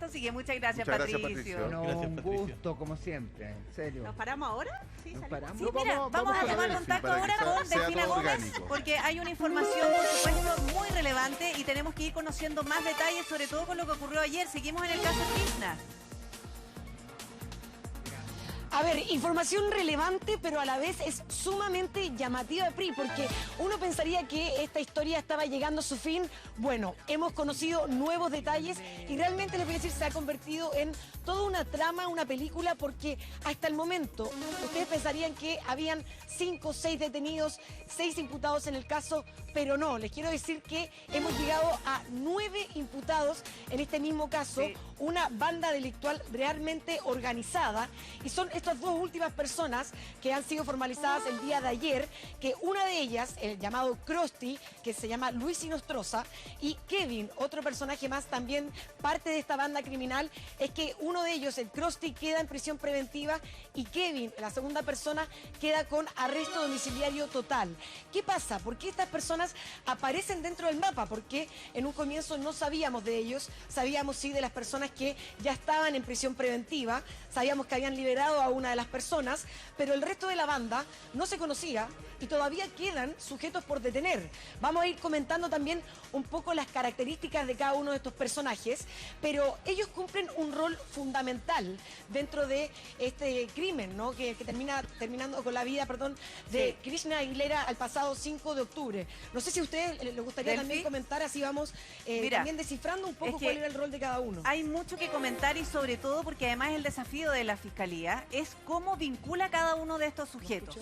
así que muchas gracias, Muchas gracias, Patricio. Patricio. No, Gracias, un Patricio. gusto, como siempre, en serio. ¿Nos paramos ahora? Sí, Nos salimos. paramos. Sí, No, mira, vamos a con tomar Delphi contacto para que ahora sea- con sea Delfina todo Gómez, orgánico. porque hay una información, por supuesto, muy relevante y tenemos que ir conociendo más detalles, sobre todo con lo que ocurrió ayer. Seguimos en el caso Krishna. A ver, información relevante, pero a la vez es sumamente llamativa, Pri, porque uno pensaría que esta historia estaba llegando a su fin. Bueno, hemos conocido nuevos detalles y realmente les voy a decir, se ha convertido en toda una trama, una película, porque hasta el momento ustedes pensarían que habían 5 o 6 detenidos, 6 imputados en el caso, pero no, les quiero decir que hemos llegado a 9 imputados en este mismo caso, Sí. una banda delictual realmente organizada, y son estas dos últimas personas que han sido formalizadas el día de ayer, que una de ellas, el llamado Krusty, que se llama Luis Inostroza, y Kevin, otro personaje más también parte de esta banda criminal, es que uno de ellos, el Krusty, queda en prisión preventiva y Kevin, la segunda persona, queda con arresto domiciliario total. ¿Qué pasa? ¿Por qué estas personas aparecen dentro del mapa? Porque en un comienzo no sabíamos de ellos, sabíamos sí de las personas que ya estaban en prisión preventiva, sabíamos que habían liberado a una de las personas, pero el resto de la banda no se conocía y todavía quedan sujetos por detener. Vamos a ir comentando también un poco las características de cada uno de estos personajes, pero ellos cumplen un rol fundamental dentro de este crimen, ¿no? Que terminando con la vida, de Sí. Krishna Aguilera al pasado 5 de octubre. No sé si a ustedes les gustaría Delphi. también comentar, así vamos Mira, también descifrando un poco es que cuál era el rol de cada uno. Hay mucho que comentar y sobre todo porque además el desafío de la Fiscalía es cómo vincula a cada uno de estos sujetos.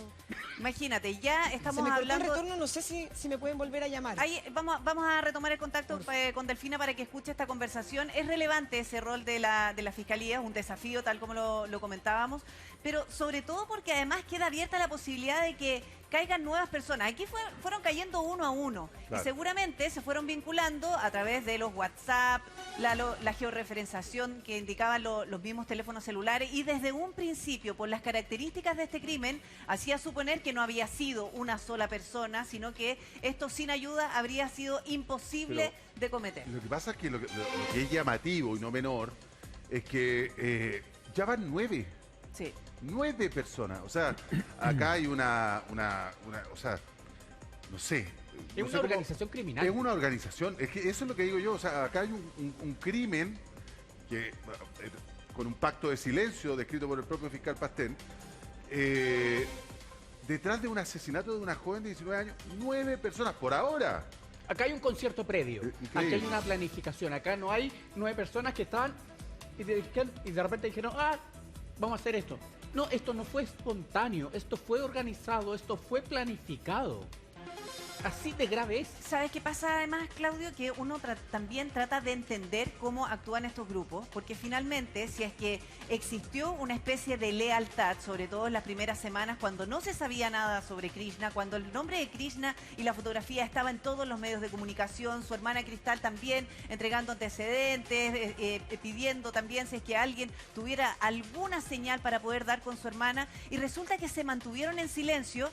Imagínate, ya Se estamos me cortó el hablando... retorno, no sé si me pueden volver a llamar. Ahí vamos a retomar el contacto con Delfina para que escuche esta conversación. Es relevante ese rol de la Fiscalía, es un desafío tal como lo comentábamos, pero sobre todo porque además queda abierta la posibilidad de que caigan nuevas personas. Aquí fueron cayendo uno a uno Claro. y seguramente se fueron vinculando a través de los WhatsApp, la georreferenciación que indicaban los mismos teléfonos celulares y desde un principio, por las características de este crimen, hacía suponer que no había sido una sola persona, sino que esto sin ayuda habría sido imposible de cometer. Lo que pasa es que lo que es llamativo y no menor es que ya van 9. Sí. 9 personas. O sea, acá hay o sea, no sé. Es no sé una cómo- organización criminal. Es una organización. Es que eso es lo que digo yo. O sea, acá hay un crimen que, con un pacto de silencio descrito por el propio fiscal Pastén, detrás de un asesinato de una joven de 19 años, 9 personas por ahora. Acá hay un concierto previo, Increíble. aquí hay una planificación, acá no hay 9 personas que estaban y de repente dijeron, vamos a hacer esto. No, esto no fue espontáneo, esto fue organizado, esto fue planificado. Así de grave es. ¿Sabes qué pasa además, Claudio? Que uno también trata de entender cómo actúan estos grupos, porque finalmente, si es que existió una especie de lealtad, sobre todo en las primeras semanas, cuando no se sabía nada sobre Krishna, cuando el nombre de Krishna y la fotografía estaba en todos los medios de comunicación, su hermana Cristal también entregando antecedentes, pidiendo también si es que alguien tuviera alguna señal para poder dar con su hermana, y resulta que se mantuvieron en silencio.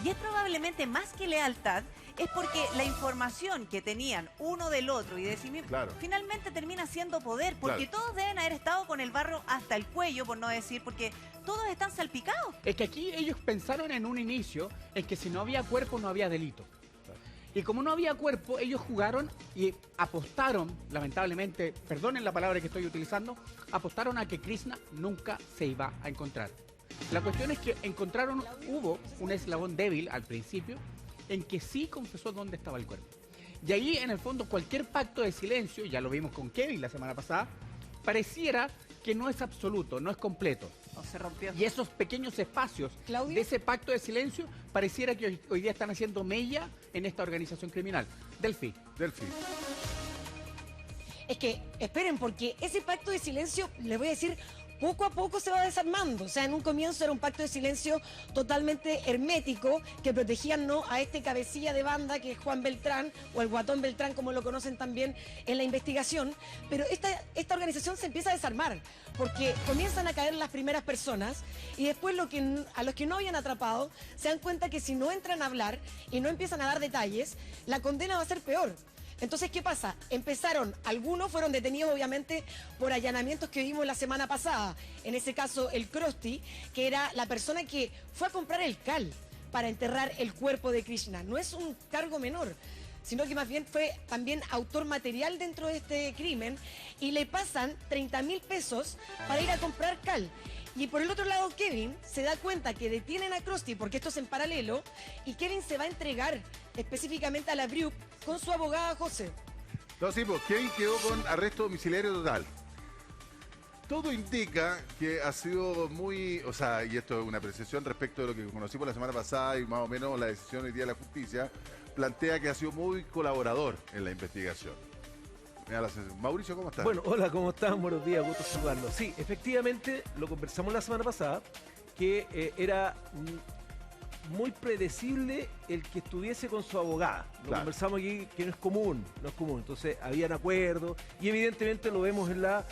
Y es probablemente más que lealtad, es porque la información que tenían uno del otro y de sí mismo, Claro. finalmente termina siendo poder, porque Claro. todos deben haber estado con el barro hasta el cuello, por no decir, porque todos están salpicados. Es que aquí ellos pensaron en un inicio en que si no había cuerpo no había delito. Y como no había cuerpo, ellos jugaron y apostaron, lamentablemente, perdonen la palabra que estoy utilizando, apostaron a que Krishna nunca se iba a encontrar. La cuestión es que hubo un eslabón débil al principio, en que sí confesó dónde estaba el cuerpo. Y ahí, en el fondo, cualquier pacto de silencio, ya lo vimos con Kevin la semana pasada, pareciera que no es absoluto, no es completo. O se rompió. Y esos pequeños espacios ¿Claudio? de ese pacto de silencio pareciera que hoy día están haciendo mella en esta organización criminal. Delphi. Delphi. Es que, esperen, porque ese pacto de silencio, les voy a decir, poco a poco se va desarmando. O sea, en un comienzo era un pacto de silencio totalmente hermético que protegían no a este cabecilla de banda que es Juan Beltrán, o el Guatón Beltrán, como lo conocen también en la investigación. Pero esta organización se empieza a desarmar porque comienzan a caer las primeras personas y después a los que no habían atrapado se dan cuenta que si no entran a hablar y no empiezan a dar detalles, la condena va a ser peor. Entonces, ¿qué pasa? Algunos fueron detenidos obviamente por allanamientos que vimos la semana pasada. En ese caso, el Krusty, que era la persona que fue a comprar el cal para enterrar el cuerpo de Krishna. No es un cargo menor, sino que más bien fue también autor material dentro de este crimen, y le pasan 30.000 pesos para ir a comprar cal. Y por el otro lado, Kevin se da cuenta que detienen a Krusty, porque esto es en paralelo, y Kevin se va a entregar específicamente a la Briuk con su abogada José. No, sí, pues Kevin quedó con arresto domiciliario total. Todo indica que ha sido muy, o sea, y esto es una apreciación respecto de lo que conocimos la semana pasada y más o menos la decisión hoy día de la justicia, plantea que ha sido muy colaborador en la investigación. Mauricio, ¿cómo estás? Bueno, hola, ¿cómo están? Buenos días, gusto saludarlos. Sí, efectivamente, lo conversamos la semana pasada, que era muy predecible el que estuviese con su abogada. Lo conversamos aquí, que no es común. Entonces, habían acuerdos y evidentemente lo vemos en la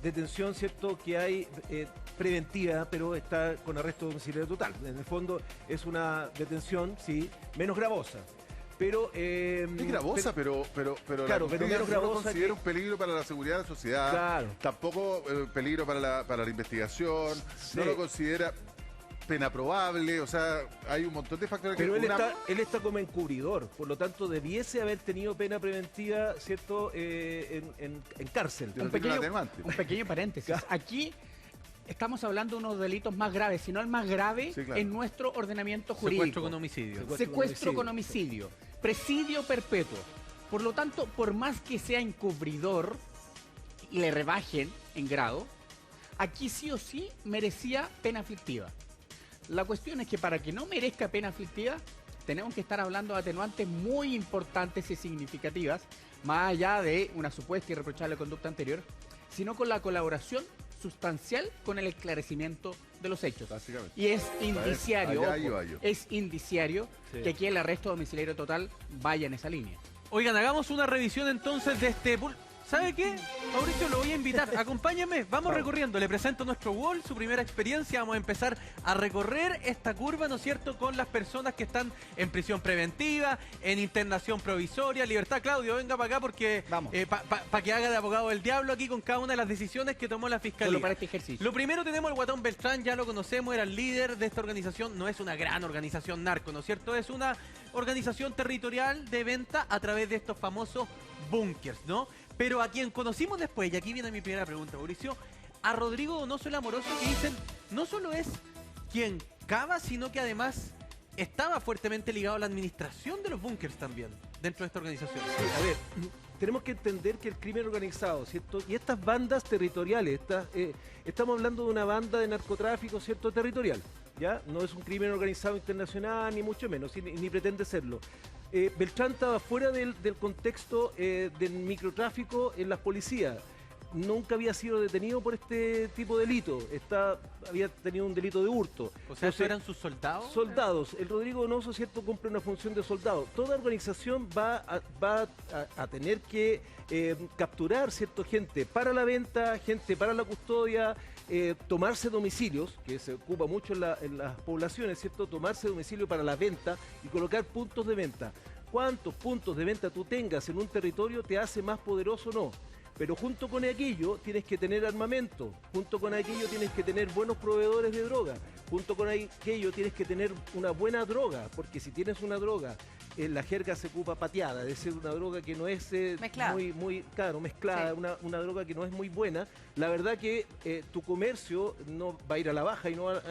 detención, ¿cierto?, que hay preventiva, pero está con arresto domiciliario total. En el fondo es una detención, sí, menos gravosa. Pero, es gravosa, pero claro, pero menos gravosa, no considera un peligro para la seguridad de la sociedad, claro. Tampoco peligro para la investigación, sí. No lo considera pena probable, o sea, hay un montón de factores. Pero él está como encubridor, por lo tanto debiese haber tenido pena preventiva, ¿cierto?, en cárcel. Un pequeño paréntesis. Aquí estamos hablando de unos delitos más graves, si no el más grave, sí, claro, en nuestro ordenamiento jurídico. Secuestro con homicidio. Secuestro con homicidio. Presidio perpetuo. Por lo tanto, por más que sea encubridor y le rebajen en grado, aquí sí o sí merecía pena aflictiva. La cuestión es que para que no merezca pena aflictiva, tenemos que estar hablando de atenuantes muy importantes y significativas, más allá de una supuesta y irreprochable conducta anterior, sino con la colaboración sustancial con el esclarecimiento de los hechos. Y es indiciario, es indiciario, sí, que aquí el arresto domiciliario total vaya en esa línea. Oigan, hagamos una revisión entonces de este... ¿Sabe qué? Mauricio, lo voy a invitar. Acompáñenme, vamos recorriendo. Le presento nuestro wall, su primera experiencia. Vamos a empezar a recorrer esta curva, ¿no es cierto?, con las personas que están en prisión preventiva, en internación provisoria, libertad. Claudio, venga para acá porque para que haga de abogado del diablo aquí con cada una de las decisiones que tomó la Fiscalía. Solo para este ejercicio. Lo primero tenemos al Guatón Beltrán, ya lo conocemos, era el líder de esta organización. No es una gran organización narco, ¿no es cierto? Es una organización territorial de venta a través de estos famosos búnkers, ¿no? Pero a quien conocimos después, y aquí viene mi primera pregunta, Mauricio, a Rodrigo Donoso el Amoroso, que dicen, no solo es quien cava, sino que además estaba fuertemente ligado a la administración de los búnkers también, dentro de esta organización. Sí, a ver, tenemos que entender que el crimen organizado, ¿cierto?, y estas bandas territoriales, estamos hablando de una banda de narcotráfico, ¿cierto?, territorial, ¿ya? No es un crimen organizado internacional, ni mucho menos, ni pretende serlo. Beltrán estaba fuera del contexto del microtráfico en las policías. Nunca había sido detenido por este tipo de delito. Había tenido un delito de hurto. O sea, ¿eso eran sus soldados? Soldados. El Rodrigo Donoso, ¿cierto?, cumple una función de soldado. Toda organización va a tener que capturar, ¿cierto?, gente para la venta, gente para la custodia, tomarse domicilios, que se ocupa mucho en las poblaciones, ¿cierto?, tomarse domicilio para la venta y colocar puntos de venta. Cuántos puntos de venta tú tengas en un territorio te hace más poderoso o no. Pero junto con aquello tienes que tener armamento, junto con aquello tienes que tener buenos proveedores de droga, junto con aquello tienes que tener una buena droga, porque si tienes una droga, en la jerga se ocupa pateada, es decir, una droga que no es muy claro, mezclada, sí, una droga que no es muy buena, la verdad que tu comercio no va a ir a la baja y no va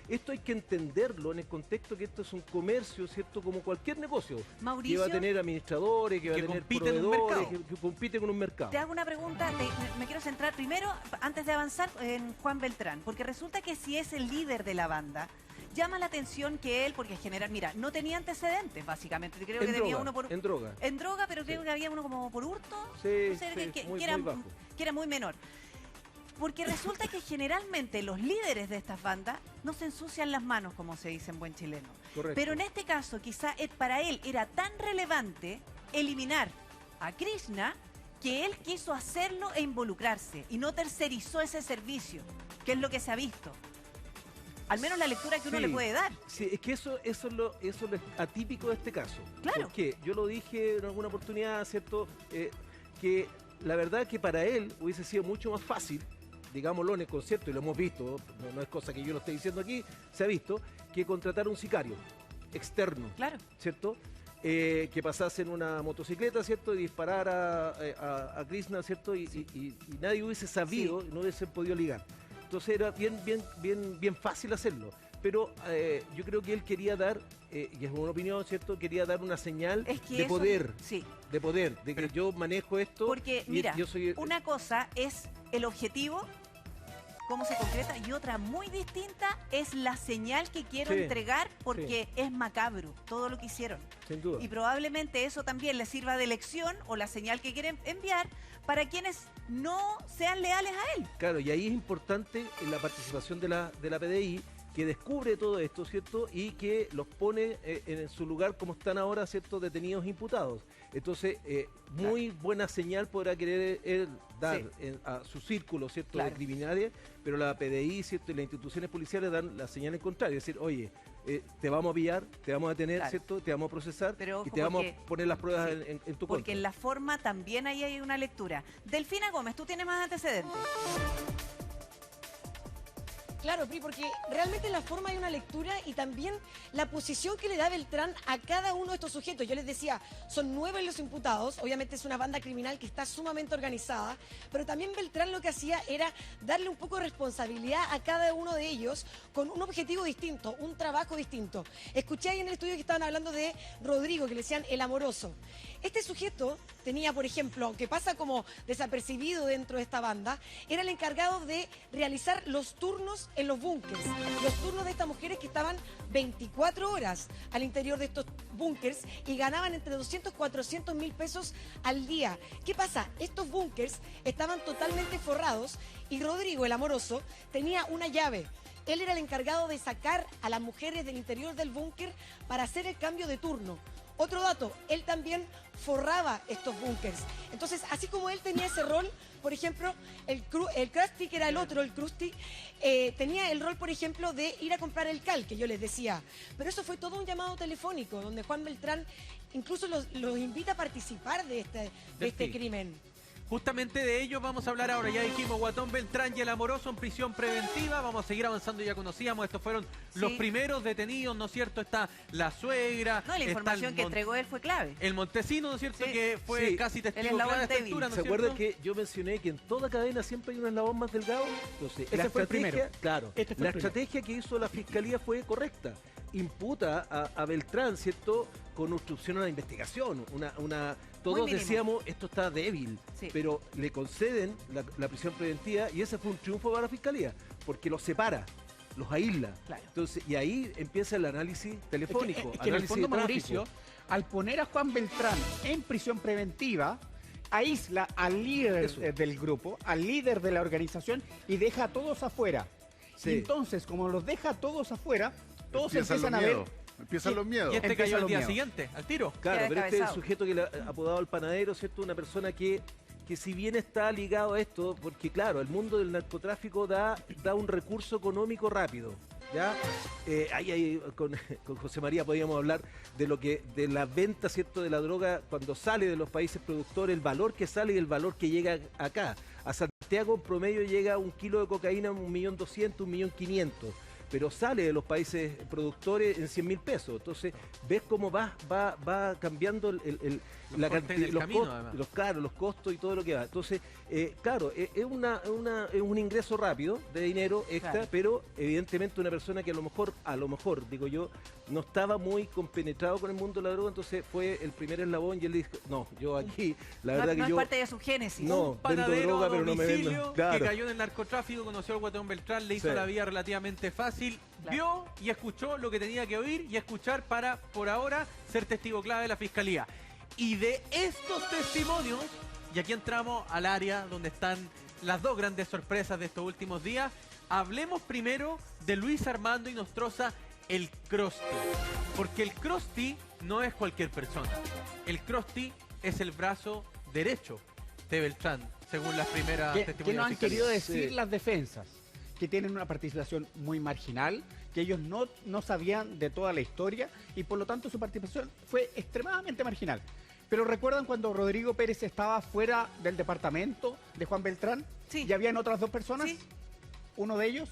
esto hay que entenderlo en el contexto que esto es un comercio, ¿cierto?, como cualquier negocio. Mauricio, que va a tener administradores, que va a tener proveedores, que compite con un mercado. Te hago una pregunta, me quiero centrar primero, antes de avanzar, en Juan Beltrán, porque resulta que si es el líder de la banda, llama la atención que él, porque en general, mira, no tenía antecedentes, básicamente. Creo que tenía uno por... En droga. En droga, pero creo que había uno como por hurto. Sí, no sé, sí, que era muy menor. Porque resulta que generalmente los líderes de estas bandas no se ensucian las manos, como se dice en buen chileno. Correcto. Pero en este caso, quizá para él era tan relevante eliminar a Krishna que él quiso hacerlo e involucrarse y no tercerizó ese servicio, que es lo que se ha visto. Al menos la lectura que uno Sí. le puede dar. Sí, es que eso es lo atípico de este caso. Claro. Porque yo lo dije en alguna oportunidad, ¿cierto? Que la verdad que para él hubiese sido mucho más fácil, digámoslo en el concierto, y lo hemos visto, no es cosa que yo lo esté diciendo aquí, se ha visto, que contratar un sicario externo, Claro. ¿cierto? Que pasase en una motocicleta, ¿cierto? Y disparara a Krishna, ¿cierto? Y nadie hubiese sabido, no hubiese podido ligar. Entonces era bien fácil hacerlo. Pero yo creo que él quería dar, y es una opinión, ¿cierto? Quería dar una señal Es que de eso- poder, Sí. de que yo manejo esto. Porque, y mira, yo soy, una cosa es el objetivo, cómo se concreta, y otra muy distinta es la señal que quiero Sí, entregar, porque es macabro todo lo que hicieron. sin duda. Y probablemente eso también les sirva de lección o la señal que quieren enviar para quienes no sean leales a él. Claro, y ahí es importante la participación de la PDI, que descubre todo esto, ¿cierto? Y que los pone en su lugar como están ahora, ¿cierto? Detenidos e imputados. Entonces, muy buena señal podrá querer él dar Sí. a su círculo, ¿cierto? Claro. De criminales, pero la PDI, ¿cierto? Y las instituciones policiales dan la señal en contrario, es decir, oye, te vamos a pillar, te vamos a detener, Claro. ¿cierto? Te vamos a procesar Pero y ojo, te vamos porque- a poner las pruebas sí, en tu Porque contra. en la forma también ahí hay una lectura. Delfina Gómez, tú tienes más antecedentes. Claro, Pri, porque realmente en la forma hay una lectura y también la posición que le da Beltrán a cada uno de estos sujetos. Yo les decía, son 9 los imputados, obviamente es una banda criminal que está sumamente organizada, pero también Beltrán lo que hacía era darle un poco de responsabilidad a cada uno de ellos con un objetivo distinto, un trabajo distinto. Escuché ahí en el estudio que estaban hablando de Rodrigo, que le decían el amoroso. Este sujeto tenía, por ejemplo, aunque pasa como desapercibido dentro de esta banda, era el encargado de realizar los turnos en los búnkers. Los turnos de estas mujeres que estaban 24 horas al interior de estos búnkers y ganaban entre 200 y 400 mil pesos al día. ¿Qué pasa? Estos búnkers estaban totalmente forrados y Rodrigo, el amoroso, tenía una llave. Él era el encargado de sacar a las mujeres del interior del búnker para hacer el cambio de turno. Otro dato, él también forraba estos búnkers. Entonces, así como él tenía ese rol, por ejemplo, el Krusty, que era el otro, el Krusty, tenía el rol, por ejemplo, de ir a comprar el cal, que yo les decía. Pero eso fue todo un llamado telefónico, donde Juan Beltrán incluso los invita a participar de este crimen. Justamente de ello vamos a hablar ahora. Ya dijimos, Guatón Beltrán y el amoroso en prisión preventiva. Vamos a seguir avanzando, ya conocíamos. Estos fueron los primeros detenidos, ¿no es cierto? Está la suegra. No, la está información que entregó él fue clave. el Montesino, ¿no es cierto? Sí. Que fue Sí. casi El testigo eslabón clave a esta débil. altura, ¿no es ¿Se cierto? acuerdan que yo mencioné que en toda cadena siempre hay un eslabón más delgado? Entonces, Ese la fue el primero. Claro, Este fue la el primero. estrategia que hizo la fiscalía fue correcta. Imputa a Beltrán, ¿cierto? Con obstrucción a la investigación. Todos mínimo. decíamos, esto está débil, Sí. pero le conceden la prisión preventiva y ese fue un triunfo para la fiscalía, porque los separa, los aísla. Claro. Entonces, y ahí empieza el análisis telefónico. Es que en el análisis fondo, de tráfico. Mauricio, al poner a Juan Beltrán en prisión preventiva, aísla al líder Eso. del grupo, al líder de la organización y deja a todos afuera. Sí. Y entonces, como los deja a todos afuera, todos Empiezan empiezan a los ver... miedos. Empiezan Sí. los miedos. Y este Empiezan cayó al los día miedos. siguiente, al tiro. Claro, Queda pero este es el descabezado. sujeto que le ha apodado el panadero, ¿cierto? Una persona que si bien está ligado a esto, porque claro, el mundo del narcotráfico da un recurso económico rápido, ¿ya? Ahí con José María podíamos hablar de la venta, ¿cierto? De la droga cuando sale de los países productores, el valor que sale y el valor que llega acá. A Santiago en promedio llega un kilo de cocaína a 1.200.000, 1.500.000. Pero sale de los países productores en 100.000 pesos. Entonces, ves cómo va cambiando la cortes en el los camino, costos, además. los costos y todo lo que va. Entonces, claro, es un ingreso rápido de dinero extra, Claro. pero evidentemente una persona que a lo mejor, digo yo, no estaba muy compenetrado con el mundo de la droga, entonces fue el primer eslabón y él dijo, no, yo aquí, la No, verdad no que es yo... parte de su génesis. No, Un panadero vendo droga, a pero no me vendo. domicilio Claro. que cayó en el narcotráfico, conoció al Guatón Beltrán, le hizo Sí. la vida relativamente fácil, Claro. vio y escuchó lo que tenía que oír y escuchar para, por ahora, ser testigo clave de la Fiscalía. Y de estos testimonios, y aquí entramos al área donde están las dos grandes sorpresas de estos últimos días, hablemos primero de Luis Armando Inostroza, el Krusty. Porque el Krusty no es cualquier persona. El Krusty es el brazo derecho de Beltrán, según las primeras ¿Qué testimonios nos de han la Fiscalía. querido decir Sí. las defensas? que tienen una participación muy marginal, que ellos no sabían de toda la historia y por lo tanto su participación fue extremadamente marginal. Pero ¿recuerdan cuando Rodrigo Pérez estaba fuera del departamento de Juan Beltrán? Sí. Y habían otras dos personas. Sí. Uno de ellos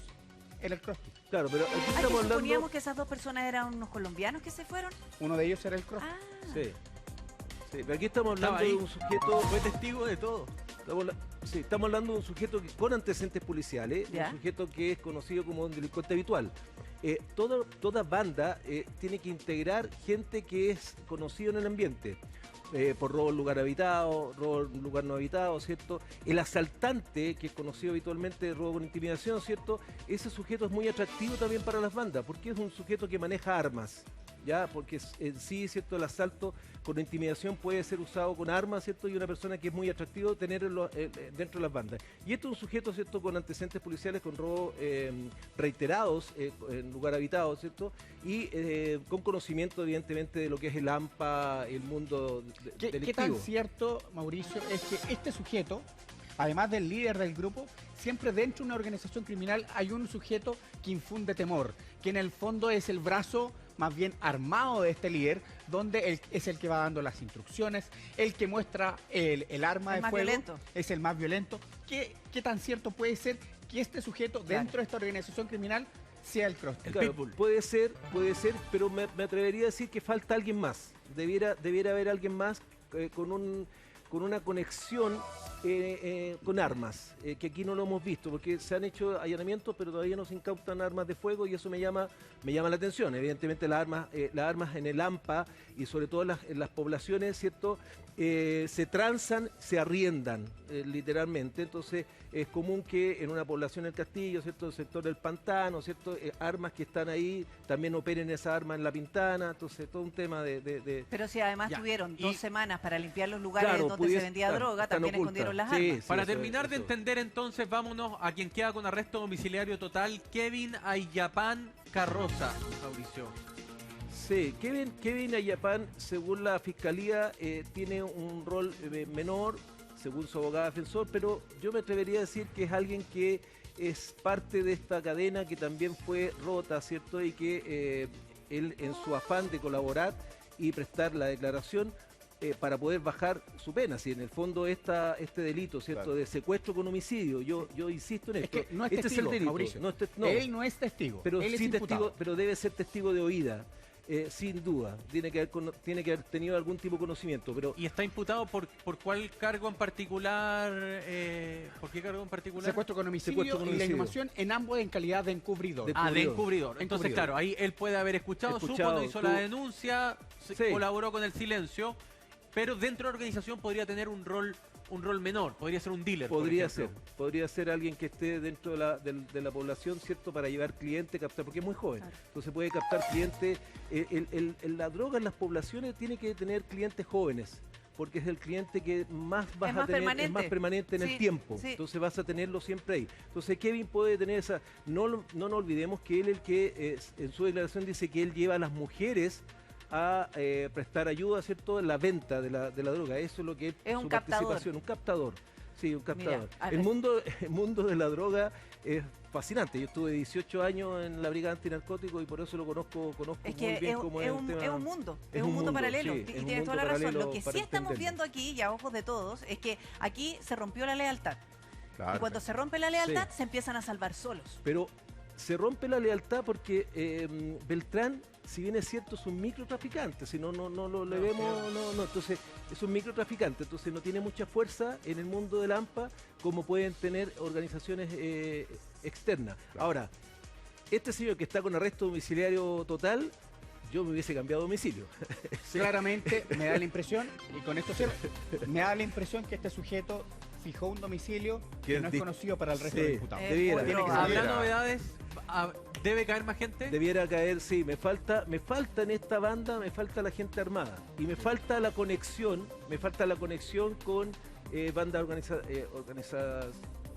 era el Krusty. Claro, pero aquí Ah, que estamos hablando... suponíamos que esas dos personas eran unos colombianos que se fueron. Uno de ellos era el Krusty. Ah, Sí. Sí, pero aquí estamos Estaba hablando de ahí. un sujeto... Fue testigo de todo. Estamos hablando de un sujeto con antecedentes policiales, Ya. un sujeto que es conocido como un delincuente habitual. Toda banda tiene que integrar gente que es conocido en el ambiente. Por robo en lugar habitado, robo en lugar no habitado, ¿cierto? El asaltante, que es conocido habitualmente de robo con intimidación, ¿cierto? Ese sujeto es muy atractivo también para las bandas, porque es un sujeto que maneja armas, ¿ya? Porque en sí, ¿cierto? El asalto con intimidación puede ser usado con armas, ¿cierto? Y una persona que es muy atractivo tenerlo dentro de las bandas. Y este es un sujeto, ¿cierto? Con antecedentes policiales, con robos reiterados en lugar habitado, ¿cierto? Y con conocimiento, evidentemente, de lo que es el AMPA, el mundo ¿Qué delictivo. tan cierto, Mauricio, es que este sujeto, además del líder del grupo, siempre dentro de una organización criminal hay un sujeto que infunde temor, que en el fondo es el brazo más bien armado de este líder, donde él es el que va dando las instrucciones, el que muestra el arma El de más fuego, violento. es el más violento? ¿Qué tan cierto puede ser que este sujeto Claro. dentro de esta organización criminal sea el Krusty? Claro, puede ser, pero me atrevería a decir que falta alguien más. Debiera haber alguien más con una conexión con armas, que aquí no lo hemos visto, porque se han hecho allanamientos, pero todavía no se incautan armas de fuego y eso me llama la atención. Evidentemente las armas en el AMPA y sobre todo en las poblaciones, ¿cierto? Se transan, se arriendan, literalmente. Entonces es común que en una población del Castillo, ¿cierto? El sector del Pantano, ¿cierto? Armas que están ahí, también operen esas armas en La Pintana. Entonces todo un tema de pero si además Ya. tuvieron Y- 2 semanas para limpiar los lugares Claro, donde pudiese- se vendía claro, droga, están también ocultas. escondieron las Sí, armas. Para eso- terminar de eso. entender entonces, vámonos a quien queda con arresto domiciliario total, Kevin Ayapán Carroza, Mauricio. Sí, Kevin Ayapán, según la fiscalía, tiene un rol menor, según su abogado defensor, pero yo me atrevería a decir que es alguien que es parte de esta cadena que también fue rota, ¿cierto? Y que él, en su afán de colaborar y prestar la declaración para poder bajar su pena, si en el fondo este delito, ¿cierto? Claro. De secuestro con homicidio, yo insisto en Es esto. que no es Este testigo, el delito, Mauricio. no es no. Él no es testigo, Pero él es sí imputado. testigo, pero debe ser testigo de oída, sin duda. Tiene que haber tenido algún tipo de conocimiento, pero ¿Y está imputado por cuál cargo en particular? ¿Por qué cargo en particular? Secuestro con homicidio Secuestro con y la homicidio. inhumación en ambos en calidad de encubridor. De- Ah, de encubridor. encubridor. Entonces, Encubridor. claro, ahí él puede haber escuchado, supo, Escuchado, no hizo tú- la denuncia, Sí. colaboró con el silencio, pero dentro de la organización podría tener un rol menor, podría ser un dealer. por podría ejemplo. ser alguien que esté dentro de la población, ¿cierto? Para llevar clientes, captar, porque es muy joven. Claro. Entonces puede captar clientes. La droga en las poblaciones tiene que tener clientes jóvenes, porque es el cliente que más vas Es a más tener, permanente. es más permanente en Sí, el tiempo. sí. Entonces vas a tenerlo siempre ahí. Entonces Kevin puede tener esa... No nos olvidemos que él el que en su declaración dice que él lleva a las mujeres a prestar ayuda, ¿cierto? En la venta de la droga. Eso es lo que Es un su captador. participación, un captador. Sí, un captador. a El ver. mundo de la droga es fascinante. Yo estuve 18 años en la Brigada Antinarcóticos y por eso lo conozco Es muy que bien es, como es el un, tema. es un mundo, es es un un mundo mundo, paralelo. sí, y es un tienes mundo toda la razón. Lo paralelo que sí para estamos entenderlo. viendo aquí, y a ojos de todos, es que aquí se rompió la lealtad. Claro. Y cuando se rompe la lealtad, Sí. se empiezan a salvar solos. Pero se rompe la lealtad porque Beltrán, si bien es cierto, es un microtraficante, si no le vemos, entonces es un microtraficante, entonces no tiene mucha fuerza en el mundo del AMPA como pueden tener organizaciones externas. Claro. Ahora, este señor que está con arresto domiciliario total, yo me hubiese cambiado de domicilio. Sí. Claramente me da la impresión, y con esto cierro, me da la impresión que este sujeto fijó un domicilio Que que no es di- conocido para el resto Sí. de los diputados. Debiera. muy Tiene que probable. ¿Habrá Debiera. novedades? ¿Debe caer más gente? Debiera caer, sí, me falta en esta banda, me falta la gente armada y me falta la conexión con bandas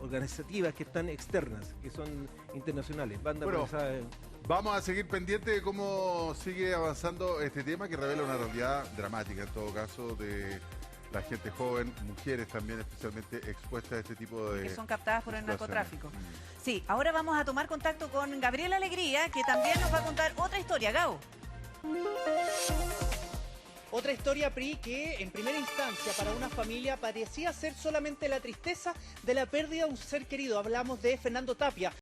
organizativas que están externas, que son internacionales, bandas Bueno, organizadas. Vamos a seguir pendiente de cómo sigue avanzando este tema que revela una realidad dramática en todo caso de la gente joven, mujeres también especialmente expuestas a este tipo de... Que son captadas por el situaciones. narcotráfico. Sí, ahora vamos a tomar contacto con Gabriela Alegría, que también nos va a contar otra historia. Gabo. Otra historia, Pri, que en primera instancia para una familia parecía ser solamente la tristeza de la pérdida de un ser querido. Hablamos de Fernando Tapia,